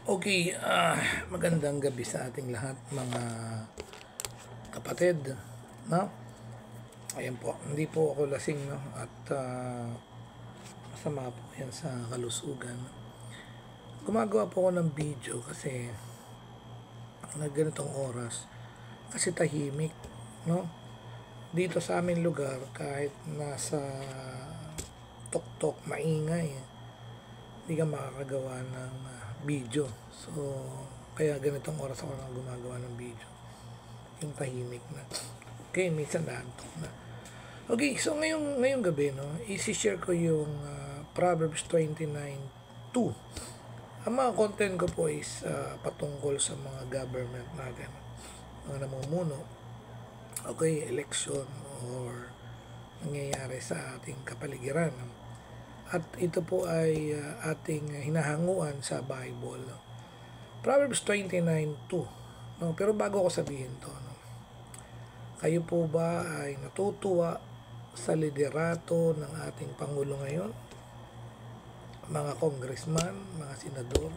Okay, magandang gabi sa ating lahat mga kapatid, no? Ayan po, hindi po ako lasing, no? At masama po yan sa kalusugan. Gumagawa po ako ng video kasi na ganitong oras kasi tahimik, no? Dito sa aming lugar kahit nasa tuktok maingay, hindi ka makakagawa ng video. So, kaya ganitong oras ako nang gumagawa ng video. Yung tahimik na. Okay, minsan naantok na. Okay, so ngayong gabi, no, isi-share ko yung Proverbs 29:2. Ang mga content ko po is patungkol sa mga government natin, mga namumuno. Okay, election or nangyayari sa ating kapaligiran. At ito po ay ating hinahanguan sa Bible. Proverbs 29:2. No? Pero bago ko sabihin to, no? Kayo po ba ay natutuwa sa liderato ng ating Pangulo ngayon? Mga congressman, mga senador?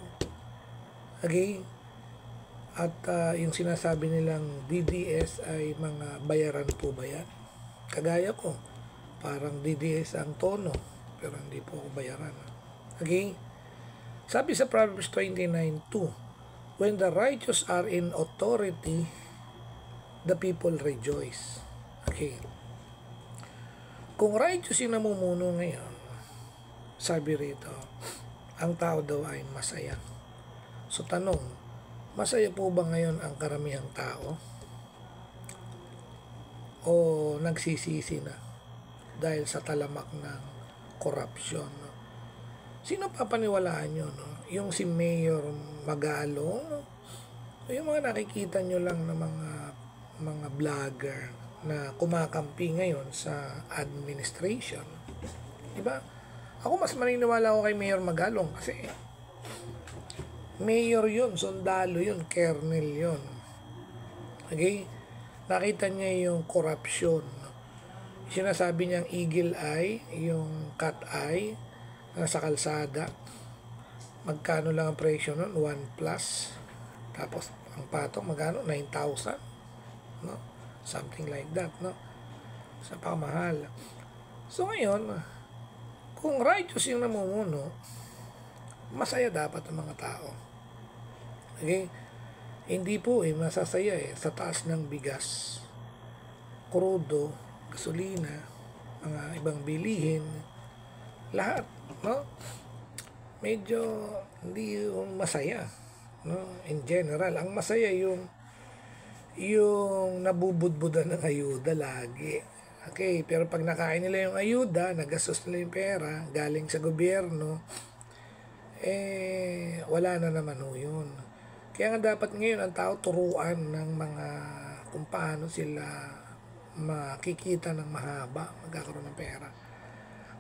Okay? At yung sinasabi nilang DDS ay mga bayaran po ba yan? Kagaya ko, parang DDS ang tono, pero hindi po ako bayaran. Okay? Sabi sa Proverbs 29:2, when the righteous are in authority, the people rejoice. Okay. Kung righteous yung namumuno ngayon, sabi rito, ang tao daw ay masaya. So tanong, masaya po ba ngayon ang karamihang tao? O nagsisisi na dahil sa talamak ng corruption? Sino papaniwalaan nyo? No? Yung si Mayor Magalong? No? O yung mga nakikita nyo lang na mga vlogger na kumakampi ngayon sa administration? Diba? Ako mas maniniwala ako kay Mayor Magalong kasi mayor yun, sundalo yun, kernel yun. Okay? Nakita niya yung corruption. Sinasabi niyang eagle eye, yung cat eye, nasa kalsada. Magkano lang ang presyo nun? 1 plus. Tapos, ang patong, magkano? 9,000. No? Something like that, no? Sa pamahal. So, ngayon, kung righteous yung namumuno, masaya dapat ang mga tao. Okay? Hindi po masasaya sa taas ng bigas, krudo, gasolina, mga ibang bilihin, lahat, no? Medyo hindi yung masaya, no? In general, ang masaya yung nabubudbudan ng ayuda lagi. Okay, pero pag nakain nila yung ayuda, nagastos nila yung pera, galing sa gobyerno, wala na naman yun. Kaya nga dapat ngayon ang tao turuan ng mga kung paano sila makikita ng mahaba, magkakaroon ng pera.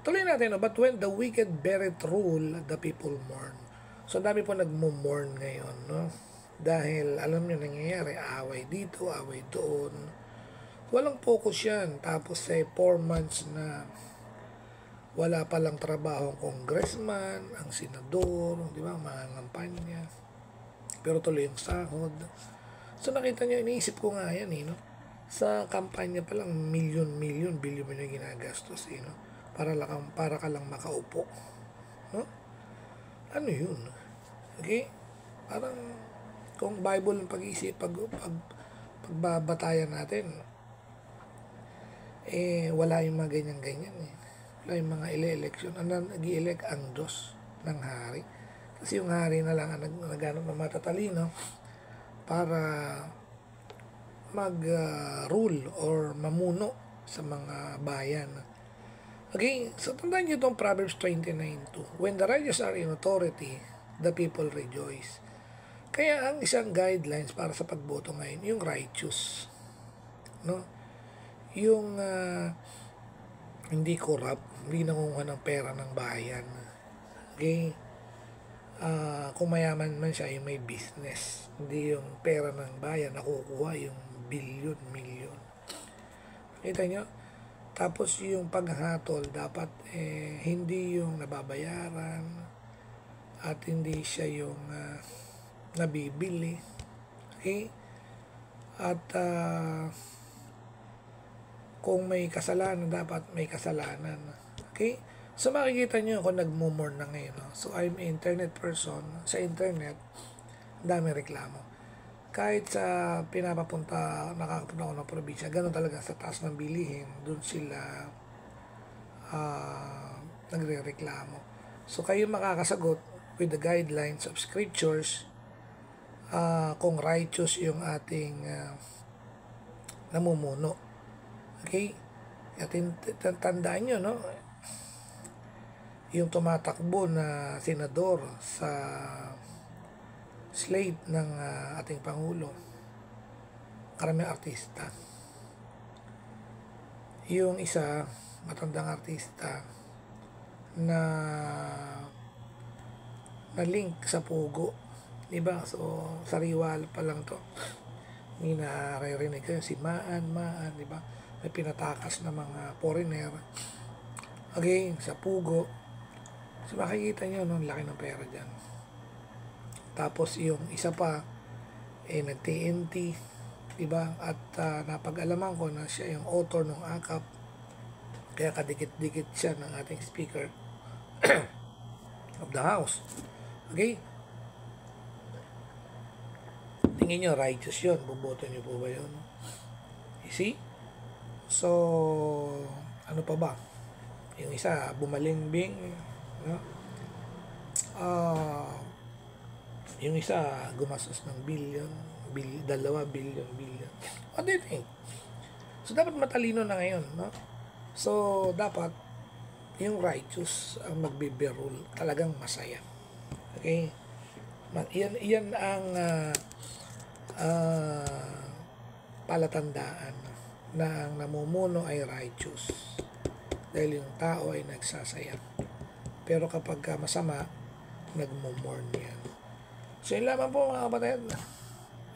Tuloy natin, no? But when the wicked beareth rule, the people mourn. So dami po nagmo-mourn ngayon, no? Dahil alam nyo nangyayari, away dito, away doon. Walang focus yan. Tapos 4 months na wala palang trabaho ang congressman, ang senador, di ba, mga kampanya. Pero tuloy yung sahod. So nakita nyo, iniisip ko nga yan, no? Sa kampanya pa lang, milyon, bilyon yung ginagastos, no? Para ka lang makaupo. No? Ano yun? Okay? Parang, kung Bible ang pag-iisip, pagbabatayan natin, wala yung mga ganyan-ganyan, Wala yung mga election. Nag-i-elect ang Diyos ng hari. Kasi yung hari na lang ang nagano na matatalino para mag-rule or mamuno sa mga bayan. Okay, so tandaan nyo itong Proverbs 29:2. When the righteous are in authority, the people rejoice. Kaya ang isang guidelines para sa pagboto ngayon, yung righteous. No? Yung hindi corrupt, hindi nangunguha ng pera ng bayan. Okay? Kung mayaman man siya, yung may business. Hindi yung pera ng bayan nakukuha, yung bilyon, milyon. Kita nyo? Tapos yung paghatol, dapat hindi yung nababayaran at hindi siya yung nabibili. Okay? At kung may kasalanan, dapat may kasalanan. Okay? So makikita nyo ako nagmumor na ngayon. No? So I'm an internet person. Sa internet, dami reklamo. Kahit sa nakakapunta ako ng probinsya, ganun talaga sa taas ng bilihin, doon sila nagre-reklamo. So kayo makakasagot with the guidelines of scriptures kung righteous yung ating namumuno. Okay? At tandaan nyo, no? Yung tumatakbo na senador sa slate ng ating Pangulo, karaming artista. Yung isa, matandang artista, na link sa Pugo. Diba? So, sariwal pa lang to. May naririnig kayo, si Maan, diba? May pinatakas na mga foreigner. Okay, sa Pugo. So, makikita nyo, no, laki ng pera dyan. Tapos, yung isa pa, nag-TNT, diba? At napag-alaman ko na siya yung author ng AKAP. Kaya kadikit-dikit siya ng ating speaker of the house. Okay? Tingin nyo, righteous yun. Buboto nyo po ba yun? You see? So, ano pa ba? Yung isa, bumalimbing. No? Yung isa, gumastos ng billion. 2 billion. What do you think? So, dapat matalino na ngayon. No? So, dapat yung righteous ang magbe-rule, talagang masaya. Okay? Yan ang palatandaan na ang namumuno ay righteous. Dahil yung tao ay nagsasaya. Pero kapag masama, nagmumorn yan. So, yun lamang po mga kapatid.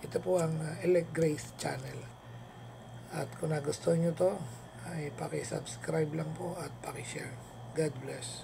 Ito po ang Elect Grace Channel. At kung nagustuhan nyo to, ay paki-subscribe lang po at paki-share. God bless.